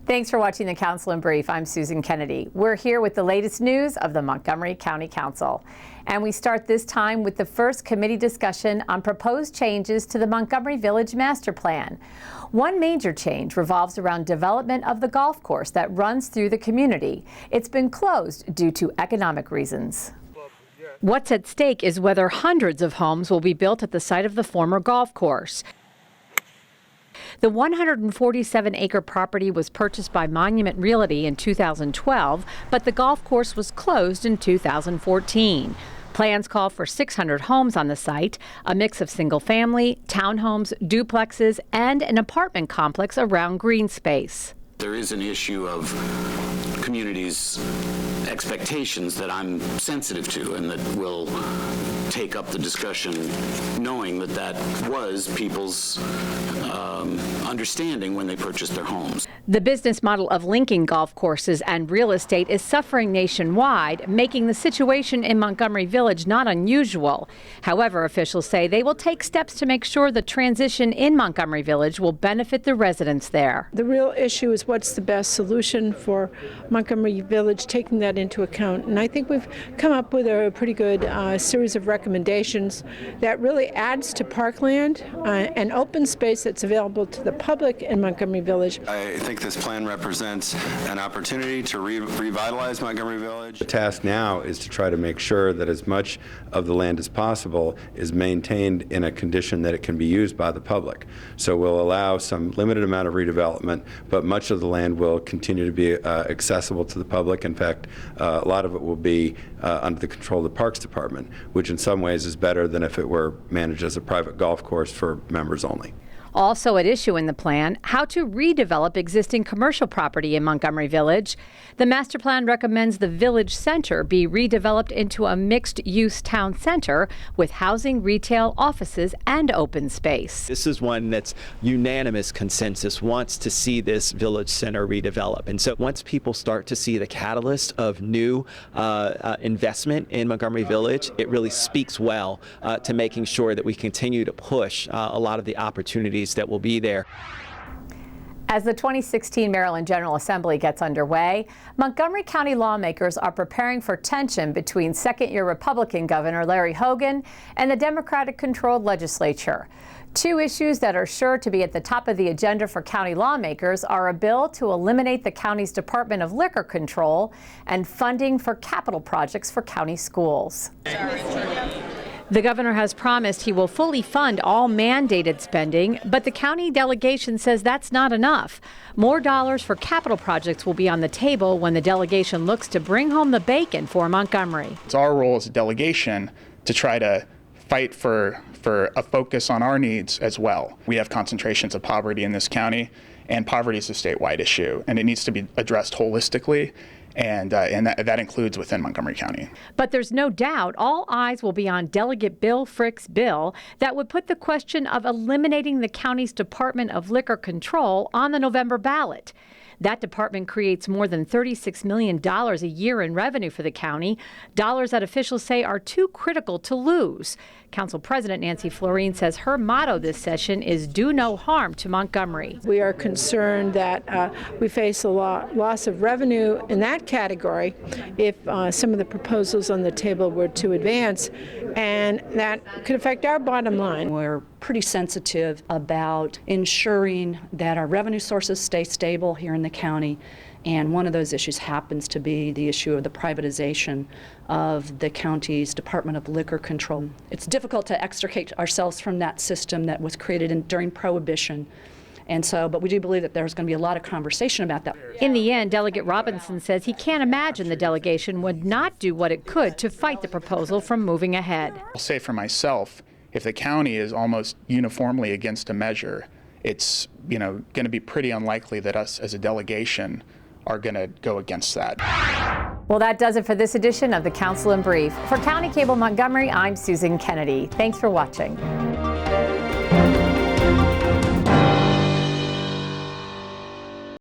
Thanks for watching the Council in Brief. I'm Susan Kennedy. We're here with the latest news of the Montgomery County Council. And we start this time with the first committee discussion on proposed changes to the Montgomery Village Master Plan. One major change revolves around development of the golf course that runs through the community. It's been closed due to economic reasons. What's at stake is whether hundreds of homes will be built at the site of the former golf course. The 147-acre property was purchased by Monument Realty in 2012, but the golf course was closed in 2014. Plans call for 600 homes on the site, a mix of single-family, townhomes, duplexes, and an apartment complex around green space. There is an issue of communities' expectations that I'm sensitive to and that will take up the discussion, knowing that that was people's understanding when they purchased their homes. The business model of linking golf courses and real estate is suffering nationwide, making the situation in Montgomery Village not unusual. However, officials say they will take steps to make sure the transition in Montgomery Village will benefit the residents there. The real issue is what's the best solution for Montgomery Village, taking that into account. And I think we've come up with a pretty good series of recommendations that really adds to parkland and open space that's available to the public in Montgomery Village. I think this plan represents an opportunity to revitalize Montgomery Village. The task now is to try to make sure that as much of the land as possible is maintained in a condition that it can be used by the public. So we'll allow some limited amount of redevelopment, but much of the land will continue to be accessible to the public. In fact, a lot of it will be under the control of the Parks Department, which in some ways is better than if it were managed as a private golf course for members only. Also at issue in the plan, how to redevelop existing commercial property in Montgomery Village. The master plan recommends the Village Center be redeveloped into a mixed-use town center with housing, retail, offices, and open space. This is one that's unanimous consensus wants to see this Village Center redevelop. And so once people start to see the catalyst of new investment in Montgomery Village, it really speaks well to making sure that we continue to push a lot of the opportunities that will be there. As the 2016 Maryland General Assembly gets underway, Montgomery County lawmakers are preparing for tension between second-year Republican Governor Larry Hogan and the Democratic-controlled legislature. Two issues that are sure to be at the top of the agenda for county lawmakers are a bill to eliminate the county's Department of Liquor Control and funding for capital projects for county schools. The governor has promised he will fully fund all mandated spending, but the county delegation says that's not enough. More dollars for capital projects will be on the table when the delegation looks to bring home the bacon for Montgomery. It's our role as a delegation to try to fight for a focus on our needs as well. We have concentrations of poverty in this county, and poverty is a statewide issue, and it needs to be addressed holistically. And that includes within Montgomery County. But there's no doubt all eyes will be on Delegate Bill Frick's bill that would put the question of eliminating the county's Department of Liquor Control on the November ballot. That department creates more than $36 million a year in revenue for the county, dollars that officials say are too critical to lose. Council President Nancy Florine says her motto this session is do no harm to Montgomery. We are concerned that we face a loss of revenue in that category if some of the proposals on the table were to advance, and that could affect our bottom line. We're pretty sensitive about ensuring that our revenue sources stay stable here in the county, and one of those issues happens to be the issue of the privatization of the county's Department of Liquor Control. It's difficult to extricate ourselves from that system that was created during Prohibition. And so, but we do believe that there's going to be a lot of conversation about that. In the end, Delegate Robinson says he can't imagine the delegation would not do what it could to fight the proposal from moving ahead. I'll say for myself, if the county is almost uniformly against a measure, it's going to be pretty unlikely that us as a delegation are going to go against that. Well, that does it for this edition of the Council in Brief. For County Cable Montgomery, I'm Susan Kennedy. Thanks for watching.